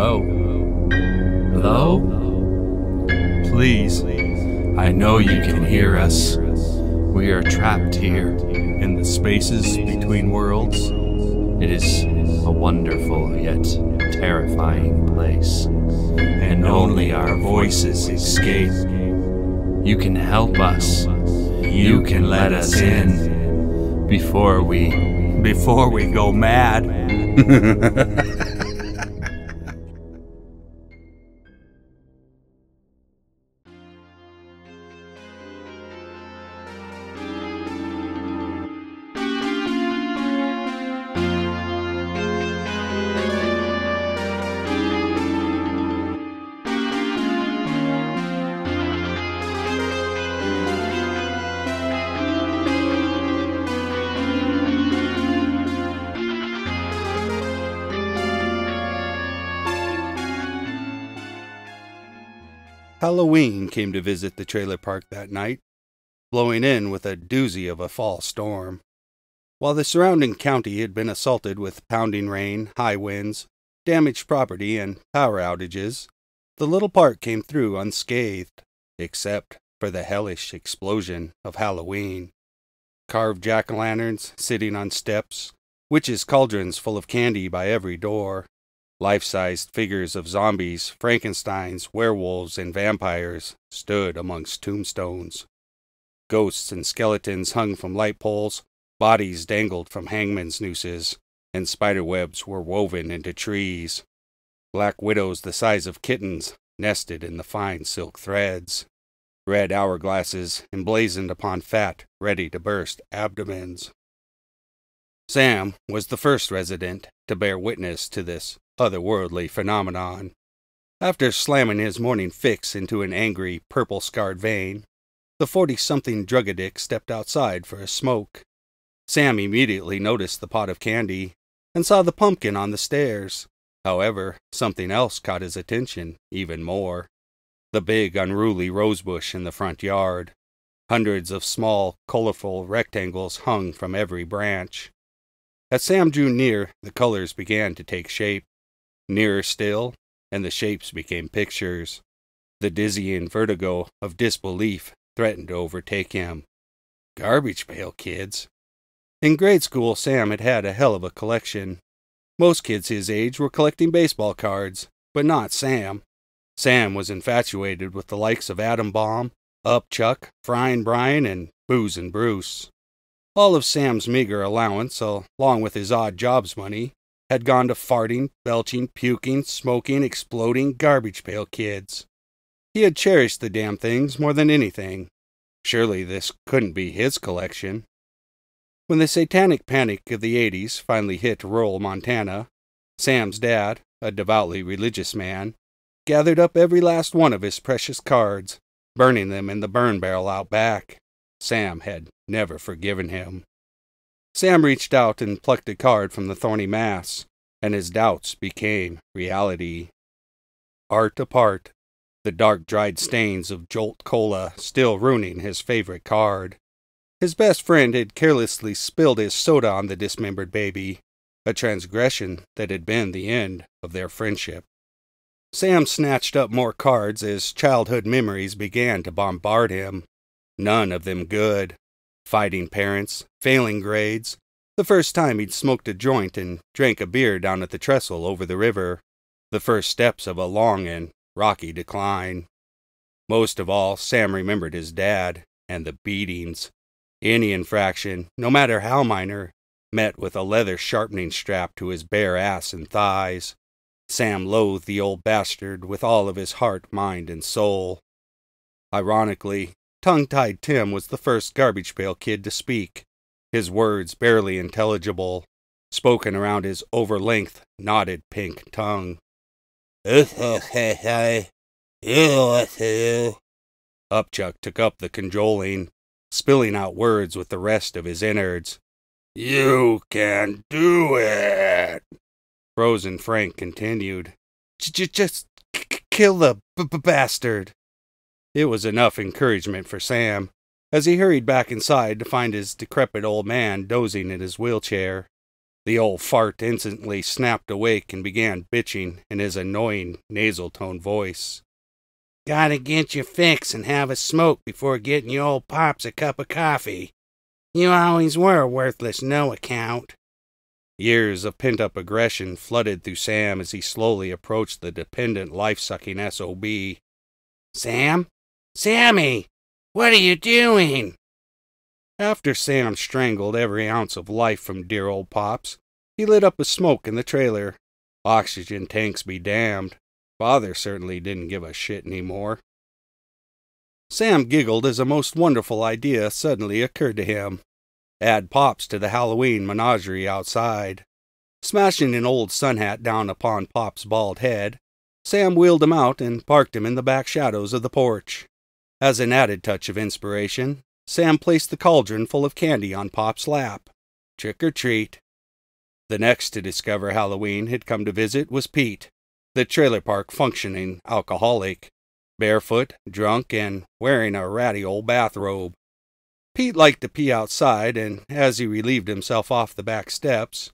Hello? Hello? Please, I know you can hear us. We are trapped here in the spaces between worlds. It is a wonderful yet terrifying place, and only our voices escape. You can help us. You can let us in before we go mad. Halloween came to visit the trailer park that night, blowing in with a doozy of a fall storm. While the surrounding county had been assaulted with pounding rain, high winds, damaged property, and power outages, the little park came through unscathed, except for the hellish explosion of Halloween. Carved jack-o'-lanterns sitting on steps, witches' cauldrons full of candy by every door, life-sized figures of zombies, frankensteins, werewolves, and vampires stood amongst tombstones. Ghosts and skeletons hung from light poles, bodies dangled from hangman's nooses, and spiderwebs were woven into trees. Black widows the size of kittens nested in the fine silk threads. Red hourglasses emblazoned upon fat, ready-to-burst abdomens. Sam was the first resident to bear witness to this otherworldly phenomenon. After slamming his morning fix into an angry, purple-scarred vein, the 40-something drug-addict stepped outside for a smoke. Sam immediately noticed the pot of candy and saw the pumpkin on the stairs. However, something else caught his attention even more. The big, unruly rosebush in the front yard. Hundreds of small, colorful rectangles hung from every branch. As Sam drew near, the colors began to take shape. Nearer still, and the shapes became pictures. The dizzying vertigo of disbelief threatened to overtake him. Garbage pail kids. In grade school, Sam had had a hell of a collection. Most kids his age were collecting baseball cards, but not Sam. Sam was infatuated with the likes of Atom Bomb, Up Chuck, Fryin' Brian, and Boozin' Bruce. All of Sam's meager allowance, along with his odd jobs money, had gone to farting, belching, puking, smoking, exploding garbage pail kids. He had cherished the damn things more than anything. Surely this couldn't be his collection. When the satanic panic of the 80s finally hit rural Montana, Sam's dad, a devoutly religious man, gathered up every last one of his precious cards, burning them in the burn barrel out back. Sam had never forgiven him. Sam reached out and plucked a card from the thorny mass, and his doubts became reality. Art apart, the dark dried stains of Jolt Cola still ruining his favorite card. His best friend had carelessly spilled his soda on the dismembered baby, a transgression that had been the end of their friendship. Sam snatched up more cards as childhood memories began to bombard him. None of them good. Fighting parents, failing grades, the first time he'd smoked a joint and drank a beer down at the trestle over the river, the first steps of a long and rocky decline. Most of all, Sam remembered his dad and the beatings. Any infraction, no matter how minor, met with a leather sharpening strap to his bare ass and thighs. Sam loathed the old bastard with all of his heart, mind, and soul. Ironically, Tongue-Tied Tim was the first garbage pail kid to speak, his words barely intelligible, spoken around his over-length, knotted pink tongue. Upchuck took up the cajoling, spilling out words with the rest of his innards. You can do it! Frozen Frank continued. Just kill the bastard. It was enough encouragement for Sam, as he hurried back inside to find his decrepit old man dozing in his wheelchair. The old fart instantly snapped awake and began bitching in his annoying nasal-toned voice. Gotta get your fix and have a smoke before getting your old pops a cup of coffee. You always were worthless no account. Years of pent-up aggression flooded through Sam as he slowly approached the dependent, life-sucking SOB. Sam? Sammy! What are you doing? After Sam strangled every ounce of life from dear old Pops, he lit up a smoke in the trailer. Oxygen tanks be damned. Father certainly didn't give a shit anymore. Sam giggled as a most wonderful idea suddenly occurred to him. Add Pops to the Halloween menagerie outside. Smashing an old sun hat down upon Pop's bald head, Sam wheeled him out and parked him in the back shadows of the porch. As an added touch of inspiration, Sam placed the cauldron full of candy on Pop's lap. Trick or treat. The next to discover Halloween had come to visit was Pete, the trailer park functioning alcoholic, barefoot, drunk, and wearing a ratty old bathrobe. Pete liked to pee outside, and as he relieved himself off the back steps,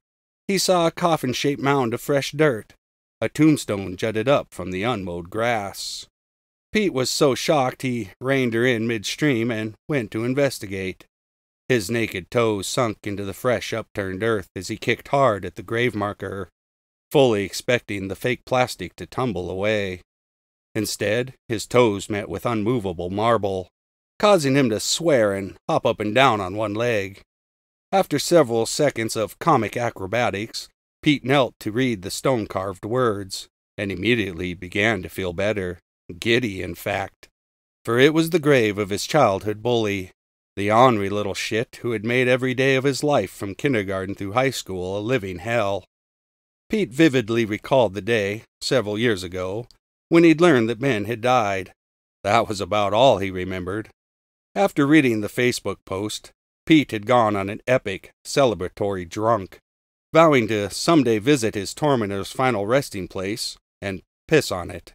he saw a coffin-shaped mound of fresh dirt. A tombstone jutted up from the unmowed grass. Pete was so shocked he reined her in midstream and went to investigate. His naked toes sunk into the fresh upturned earth as he kicked hard at the grave marker, fully expecting the fake plastic to tumble away. Instead, his toes met with unmovable marble, causing him to swear and hop up and down on one leg. After several seconds of comic acrobatics, Pete knelt to read the stone-carved words, and immediately began to feel better. Giddy, in fact. For it was the grave of his childhood bully, the ornery little shit who had made every day of his life from kindergarten through high school a living hell. Pete vividly recalled the day, several years ago, when he'd learned that Ben had died. That was about all he remembered. After reading the Facebook post, Pete had gone on an epic, celebratory drunk, vowing to someday visit his tormentor's final resting place and piss on it.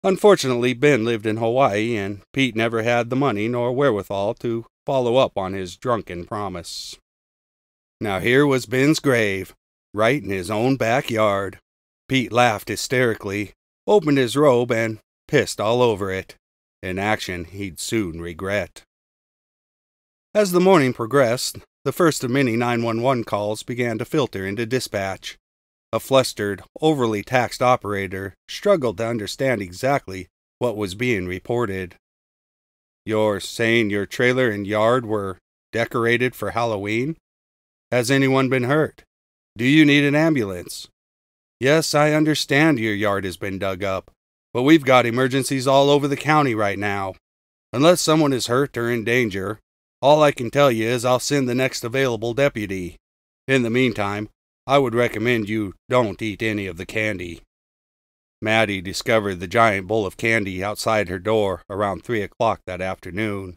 Unfortunately, Ben lived in Hawaii, and Pete never had the money nor wherewithal to follow up on his drunken promise. Now here was Ben's grave, right in his own backyard. Pete laughed hysterically, opened his robe, and pissed all over it, an action he'd soon regret. As the morning progressed, the first of many 911 calls began to filter into dispatch. A flustered, overly taxed operator struggled to understand exactly what was being reported. You're saying your trailer and yard were decorated for Halloween? Has anyone been hurt? Do you need an ambulance? Yes, I understand your yard has been dug up, but we've got emergencies all over the county right now. Unless someone is hurt or in danger, all I can tell you is I'll send the next available deputy. In the meantime, I would recommend you don't eat any of the candy. Maddie discovered the giant bowl of candy outside her door around 3 o'clock that afternoon.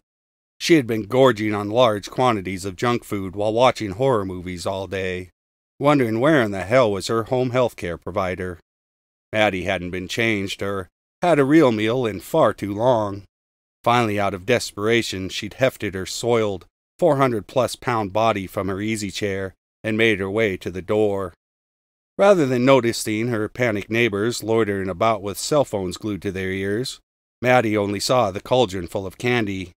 She had been gorging on large quantities of junk food while watching horror movies all day, wondering where in the hell was her home health care provider. Maddie hadn't been changed or had a real meal in far too long. Finally, out of desperation, she'd hefted her soiled, 400-plus-pound body from her easy chair and made her way to the door. Rather than noticing her panicked neighbors loitering about with cell phones glued to their ears, Maddie only saw the cauldron full of candy.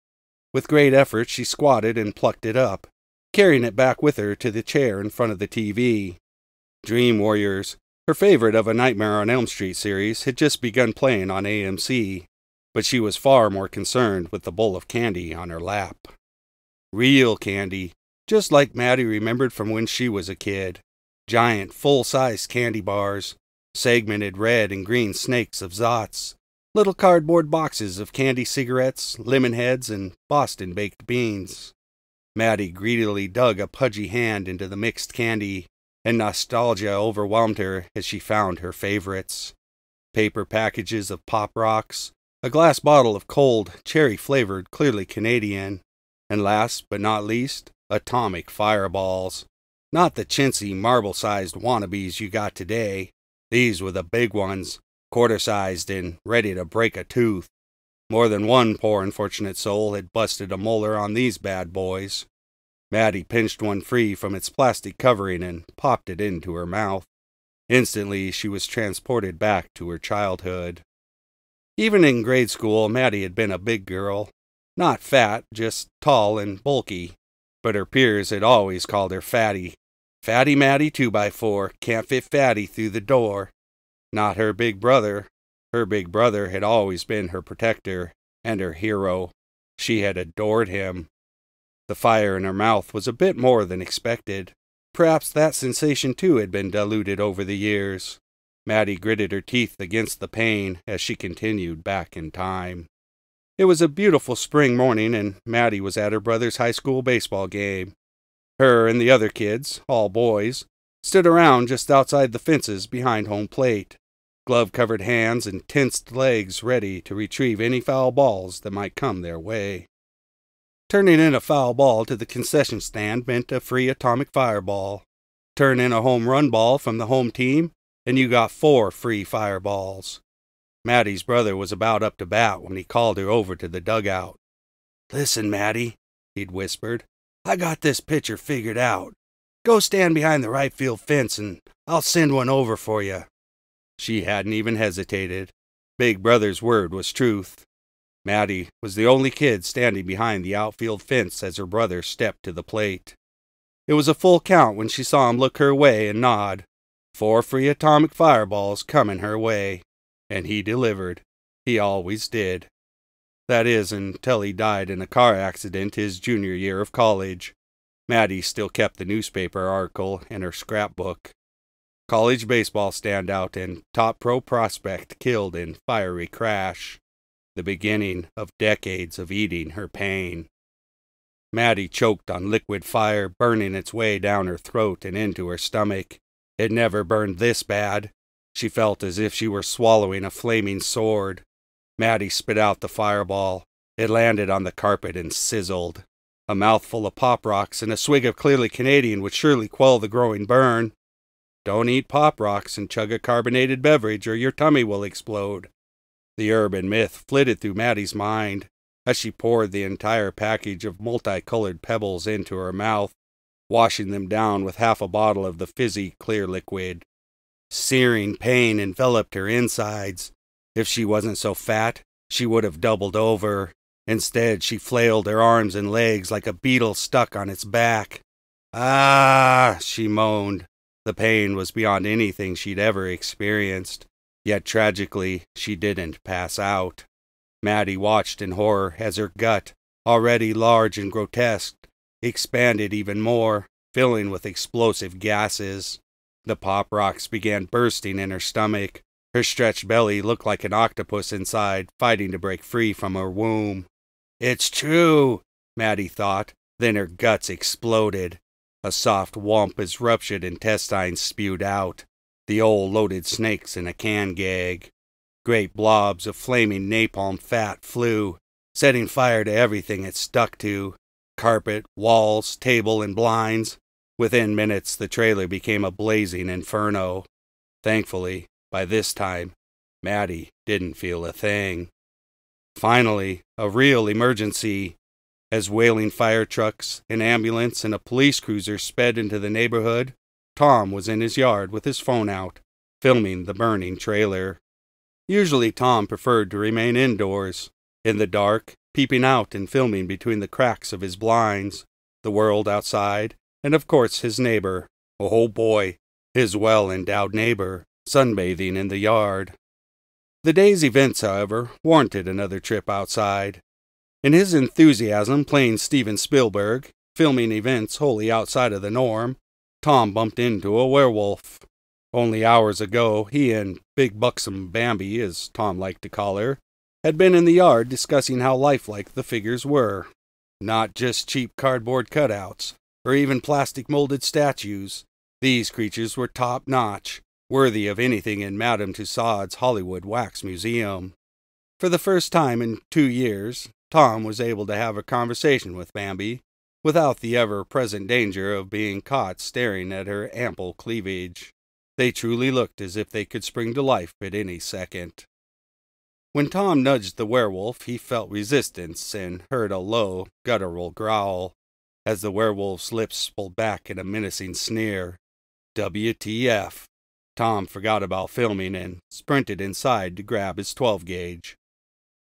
With great effort, she squatted and plucked it up, carrying it back with her to the chair in front of the TV. Dream Warriors, her favorite of a Nightmare on Elm Street series, had just begun playing on AMC, but she was far more concerned with the bowl of candy on her lap. Real candy, just like Maddie remembered from when she was a kid. Giant, full-sized candy bars, segmented red and green snakes of Zots, little cardboard boxes of candy cigarettes, lemon heads, and Boston baked beans. Maddie greedily dug a pudgy hand into the mixed candy, and nostalgia overwhelmed her as she found her favorites. Paper packages of Pop Rocks, a glass bottle of cold, cherry-flavored, clearly Canadian, and last but not least, atomic fireballs. Not the chintzy, marble-sized wannabes you got today. These were the big ones, quarter-sized and ready to break a tooth. More than one poor unfortunate soul had busted a molar on these bad boys. Maddie pinched one free from its plastic covering and popped it into her mouth. Instantly, she was transported back to her childhood. Even in grade school, Maddie had been a big girl. Not fat, just tall and bulky. But her peers had always called her Fatty. Fatty Maddie 2x4, can't fit Fatty through the door. Not her big brother. Her big brother had always been her protector and her hero. She had adored him. The fire in her mouth was a bit more than expected. Perhaps that sensation too had been diluted over the years. Maddie gritted her teeth against the pain as she continued back in time. It was a beautiful spring morning, and Maddie was at her brother's high school baseball game. Her and the other kids, all boys, stood around just outside the fences behind home plate, glove-covered hands and tensed legs ready to retrieve any foul balls that might come their way. Turning in a foul ball to the concession stand meant a free atomic fireball. Turn in a home run ball from the home team, and you got 4 free fireballs. Maddie's brother was about up to bat when he called her over to the dugout. "Listen, Maddie," he'd whispered, "I got this pitcher figured out. Go stand behind the right field fence and I'll send one over for you." She hadn't even hesitated. Big Brother's word was truth. Maddie was the only kid standing behind the outfield fence as her brother stepped to the plate. It was a full count when she saw him look her way and nod. 4 free atomic fireballs coming her way. And he delivered. He always did. That is, until he died in a car accident his junior year of college. Maddie still kept the newspaper article in her scrapbook. College baseball standout and top pro prospect killed in fiery crash. The beginning of decades of eating her pain. Maddie choked on liquid fire burning its way down her throat and into her stomach. It never burned this bad. She felt as if she were swallowing a flaming sword. Maddie spit out the fireball. It landed on the carpet and sizzled. A mouthful of Pop Rocks and a swig of Clearly Canadian would surely quell the growing burn. Don't eat Pop Rocks and chug a carbonated beverage or your tummy will explode. The urban myth flitted through Maddie's mind as she poured the entire package of multicolored pebbles into her mouth, washing them down with half a bottle of the fizzy clear liquid. Searing pain enveloped her insides. If she wasn't so fat, she would have doubled over. Instead, she flailed her arms and legs like a beetle stuck on its back. "Ah!" she moaned. The pain was beyond anything she'd ever experienced. Yet tragically, she didn't pass out. Maddie watched in horror as her gut, already large and grotesque, expanded even more, filling with explosive gases. The Pop Rocks began bursting in her stomach. Her stretched belly looked like an octopus inside, fighting to break free from her womb. "It's true," Maddie thought. Then her guts exploded. A soft whomp as ruptured intestines spewed out. The old loaded snakes in a can gag. Great blobs of flaming napalm fat flew, setting fire to everything it stuck to. Carpet, walls, table, and blinds. Within minutes, the trailer became a blazing inferno. Thankfully, by this time, Maddie didn't feel a thing. Finally, a real emergency. As wailing fire trucks, an ambulance, and a police cruiser sped into the neighborhood, Tom was in his yard with his phone out, filming the burning trailer. Usually Tom preferred to remain indoors, in the dark, peeping out and filming between the cracks of his blinds, the world outside, and of course his neighbor, oh boy, his well-endowed neighbor, sunbathing in the yard. The day's events, however, warranted another trip outside. In his enthusiasm playing Steven Spielberg, filming events wholly outside of the norm, Tom bumped into a werewolf. Only hours ago, he and Big Buxom Bambi, as Tom liked to call her, had been in the yard discussing how lifelike the figures were. Not just cheap cardboard cutouts, or even plastic-molded statues. These creatures were top-notch, worthy of anything in Madame Tussauds Hollywood Wax Museum. For the first time in 2 years, Tom was able to have a conversation with Bambi, without the ever-present danger of being caught staring at her ample cleavage. They truly looked as if they could spring to life at any second. When Tom nudged the werewolf, he felt resistance and heard a low, guttural growl. as the werewolf's lips pulled back in a menacing sneer. WTF. Tom forgot about filming and sprinted inside to grab his 12-gauge.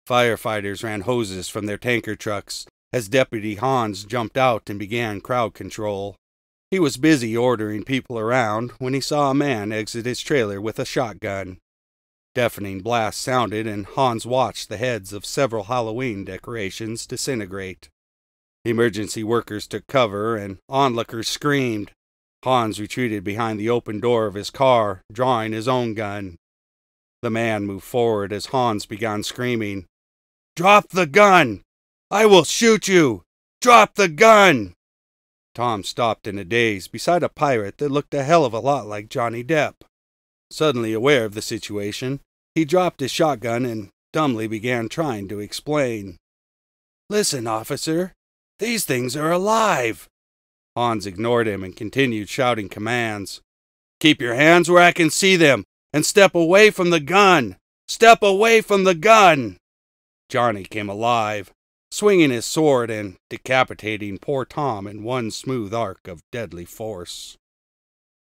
Firefighters ran hoses from their tanker trucks as Deputy Hans jumped out and began crowd control. He was busy ordering people around when he saw a man exit his trailer with a shotgun. Deafening blasts sounded, and Hans watched the heads of several Halloween decorations disintegrate. Emergency workers took cover, and onlookers screamed. Hans retreated behind the open door of his car, drawing his own gun. The man moved forward as Hans began screaming, "Drop the gun! I will shoot you! Drop the gun!" Tom stopped in a daze beside a pirate that looked a hell of a lot like Johnny Depp. Suddenly aware of the situation, he dropped his shotgun and dumbly began trying to explain. "Listen, officer, these things are alive." Hans ignored him and continued shouting commands. "Keep your hands where I can see them, and step away from the gun! Step away from the gun!" Johnny came alive, swinging his sword and decapitating poor Tom in one smooth arc of deadly force.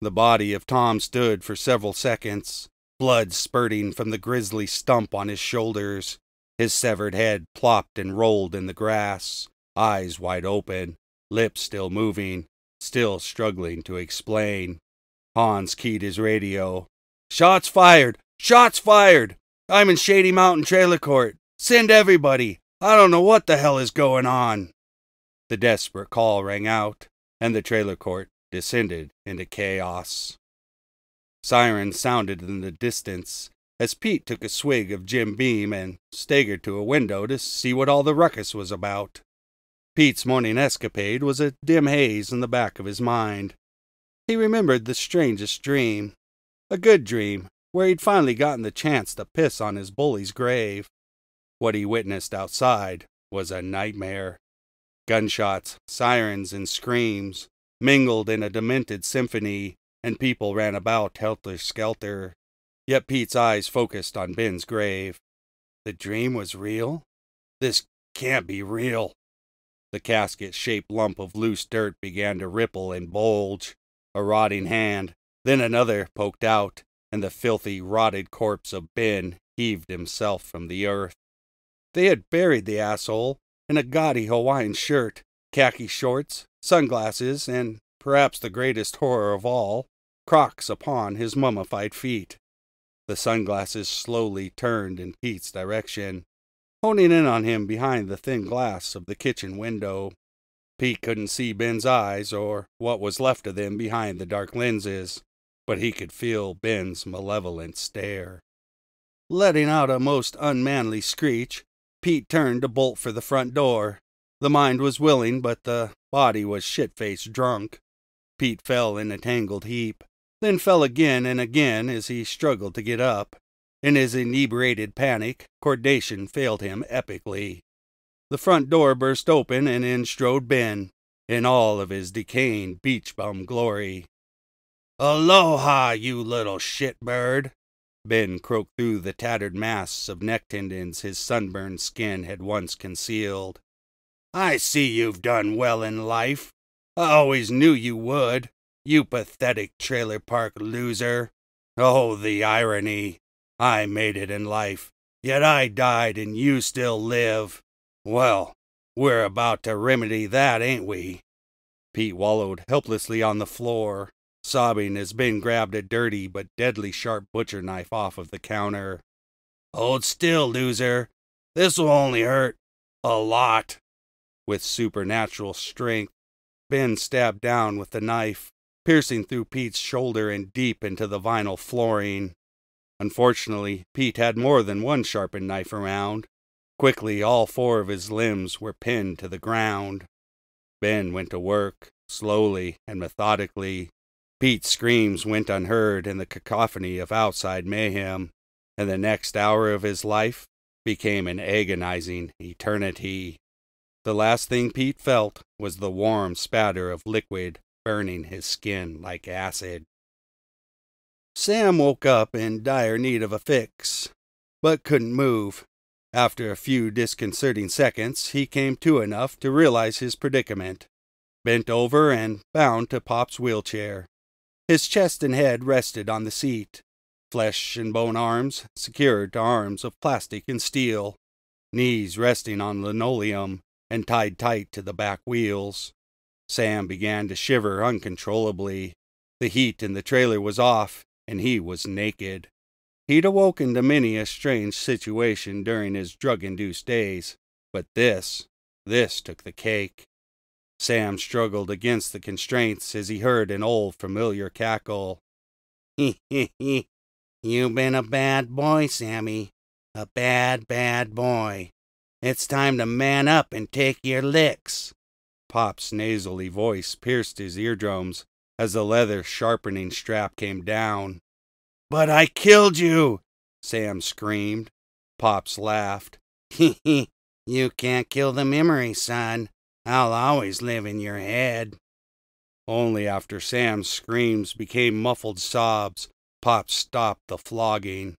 The body of Tom stood for several seconds, blood spurting from the grisly stump on his shoulders. His severed head plopped and rolled in the grass, eyes wide open, lips still moving, still struggling to explain. Hans keyed his radio. "Shots fired! Shots fired! I'm in Shady Mountain Trailer Court. Send everybody! I don't know what the hell is going on." The desperate call rang out, and the trailer court descended into chaos. Sirens sounded in the distance as Pete took a swig of Jim Beam and staggered to a window to see what all the ruckus was about. Pete's morning escapade was a dim haze in the back of his mind. He remembered the strangest dream. A good dream, where he'd finally gotten the chance to piss on his bully's grave. What he witnessed outside was a nightmare. Gunshots, sirens, and screams mingled in a demented symphony, and people ran about helter-skelter. Yet Pete's eyes focused on Ben's grave. The dream was real? This can't be real. The casket-shaped lump of loose dirt began to ripple and bulge. A rotting hand, then another poked out, and the filthy, rotted corpse of Ben heaved himself from the earth. They had buried the asshole in a gaudy Hawaiian shirt, khaki shorts, sunglasses, and, perhaps the greatest horror of all, Crocs upon his mummified feet. The sunglasses slowly turned in Pete's direction, honing in on him behind the thin glass of the kitchen window. Pete couldn't see Ben's eyes or what was left of them behind the dark lenses, but he could feel Ben's malevolent stare. Letting out a most unmanly screech, Pete turned to bolt for the front door. The mind was willing, but the body was shit-faced drunk. Pete fell in a tangled heap, then fell again and again as he struggled to get up. In his inebriated panic, coordination failed him epically. The front door burst open, and in strode Ben, in all of his decaying beach bum glory. "Aloha, you little shitbird!" Ben croaked through the tattered masks of neck tendons his sunburned skin had once concealed. "I see you've done well in life. I always knew you would, you pathetic trailer park loser. Oh, the irony. I made it in life, yet I died and you still live. Well, we're about to remedy that, ain't we?" Pete wallowed helplessly on the floor, sobbing as Ben grabbed a dirty but deadly sharp butcher knife off of the counter. "Hold still, loser. This'll only hurt a lot." With supernatural strength, Ben stabbed down with the knife, piercing through Pete's shoulder and deep into the vinyl flooring. Unfortunately, Pete had more than one sharpened knife around. Quickly, all four of his limbs were pinned to the ground. Ben went to work, slowly and methodically. Pete's screams went unheard in the cacophony of outside mayhem, and the next hour of his life became an agonizing eternity. The last thing Pete felt was the warm spatter of liquid burning his skin like acid. Sam woke up in dire need of a fix, but couldn't move. After a few disconcerting seconds, he came to enough to realize his predicament. bent over and bound to Pop's wheelchair. His chest and head rested on the seat, flesh and bone arms secured to arms of plastic and steel, knees resting on linoleum and tied tight to the back wheels. Sam began to shiver uncontrollably. The heat in the trailer was off, and he was naked. He'd awoken to many a strange situation during his drug-induced days, but this took the cake. Sam struggled against the constraints as he heard an old familiar cackle. "You've been a bad boy, Sammy. A bad, bad boy. It's time to man up and take your licks." Pop's nasally voice pierced his eardrums as the leather sharpening strap came down. "But I killed you!" Sam screamed. Pops laughed. "You can't kill the memory, son. I'll always live in your head." Only after Sam's screams became muffled sobs, Pop stopped the flogging.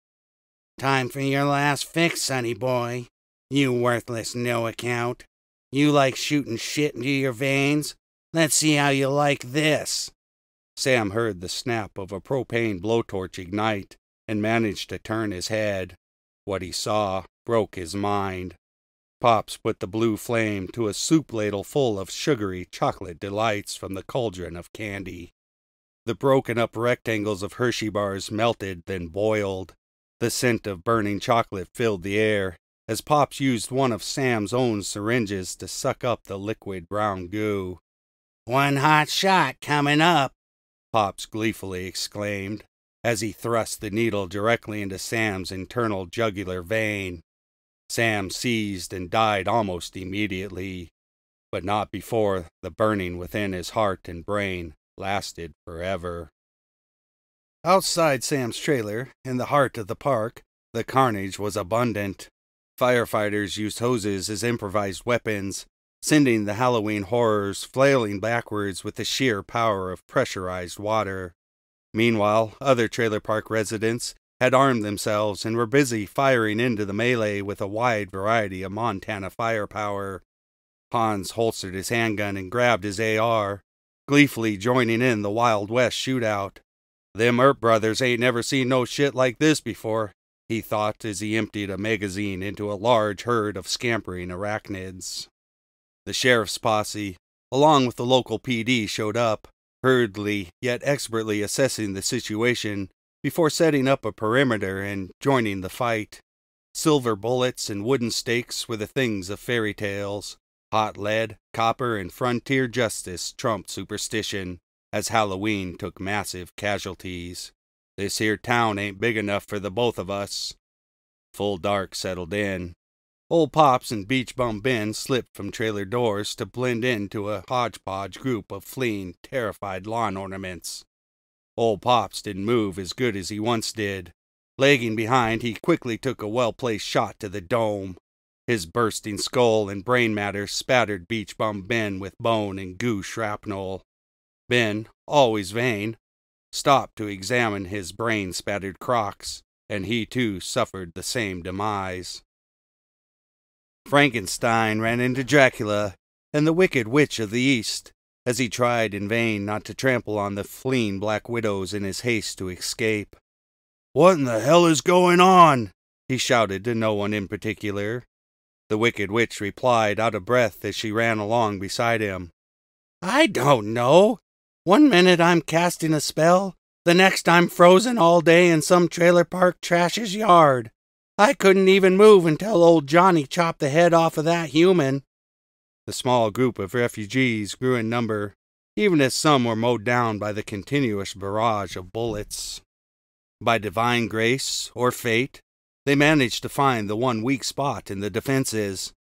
"Time for your last fix, sonny boy. You worthless no-account. You like shooting shit into your veins? Let's see how you like this." Sam heard the snap of a propane blowtorch ignite and managed to turn his head. What he saw broke his mind. Pops put the blue flame to a soup ladle full of sugary chocolate delights from the cauldron of candy. The broken-up rectangles of Hershey bars melted, then boiled. The scent of burning chocolate filled the air as Pops used one of Sam's own syringes to suck up the liquid brown goo. "One hot shot coming up," Pops gleefully exclaimed, as he thrust the needle directly into Sam's internal jugular vein. Sam seized and died almost immediately, but not before the burning within his heart and brain lasted forever. Outside Sam's trailer, in the heart of the park, the carnage was abundant. Firefighters used hoses as improvised weapons, sending the Halloween horrors flailing backwards with the sheer power of pressurized water. Meanwhile, other trailer park residents had armed themselves and were busy firing into the melee with a wide variety of Montana firepower. Hans holstered his handgun and grabbed his AR, gleefully joining in the Wild West shootout. "Them Earp brothers ain't never seen no shit like this before," he thought as he emptied a magazine into a large herd of scampering arachnids. The sheriff's posse, along with the local PD, showed up, hurriedly yet expertly assessing the situation before setting up a perimeter and joining the fight. Silver bullets and wooden stakes were the things of fairy tales. Hot lead, copper, and frontier justice trumped superstition, as Halloween took massive casualties. "This here town ain't big enough for the both of us." Full dark settled in. Old Pops and Beach Bum Ben slipped from trailer doors to blend into a hodgepodge group of fleeing, terrified lawn ornaments. Old Pops didn't move as good as he once did. Lagging behind, he quickly took a well-placed shot to the dome. His bursting skull and brain matter spattered Beach Bum Ben with bone and goo shrapnel. Ben, always vain, stopped to examine his brain-spattered Crocs, and he too suffered the same demise. Frankenstein ran into Dracula and the Wicked Witch of the East, as he tried in vain not to trample on the fleeing Black Widows in his haste to escape. "What in the hell is going on?" he shouted to no one in particular. The Wicked Witch replied out of breath as she ran along beside him. "I don't know. One minute I'm casting a spell, the next I'm frozen all day in some trailer park trash's yard. I couldn't even move until old Johnny chopped the head off of that human." The small group of refugees grew in number, even as some were mowed down by the continuous barrage of bullets. By divine grace, or fate, they managed to find the one weak spot in the defenses.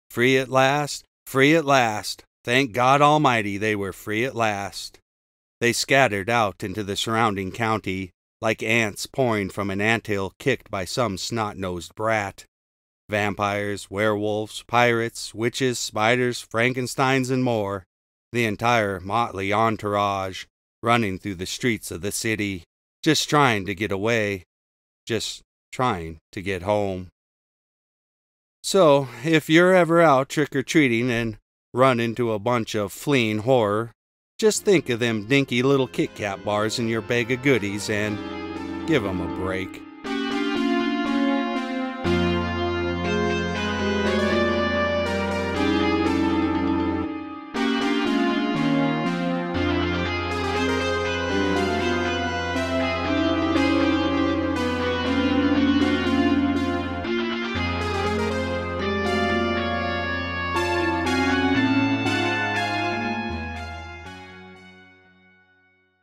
Free at last, free at last. Thank God Almighty they were free at last. They scattered out into the surrounding county, like ants pouring from an anthill kicked by some snot-nosed brat. Vampires, werewolves, pirates, witches, spiders, frankensteins, and more. The entire motley entourage, running through the streets of the city, just trying to get away, just trying to get home. So, if you're ever out trick-or-treating and run into a bunch of fleeing horror, just think of them dinky little Kit Kat bars in your bag of goodies and give 'em a break.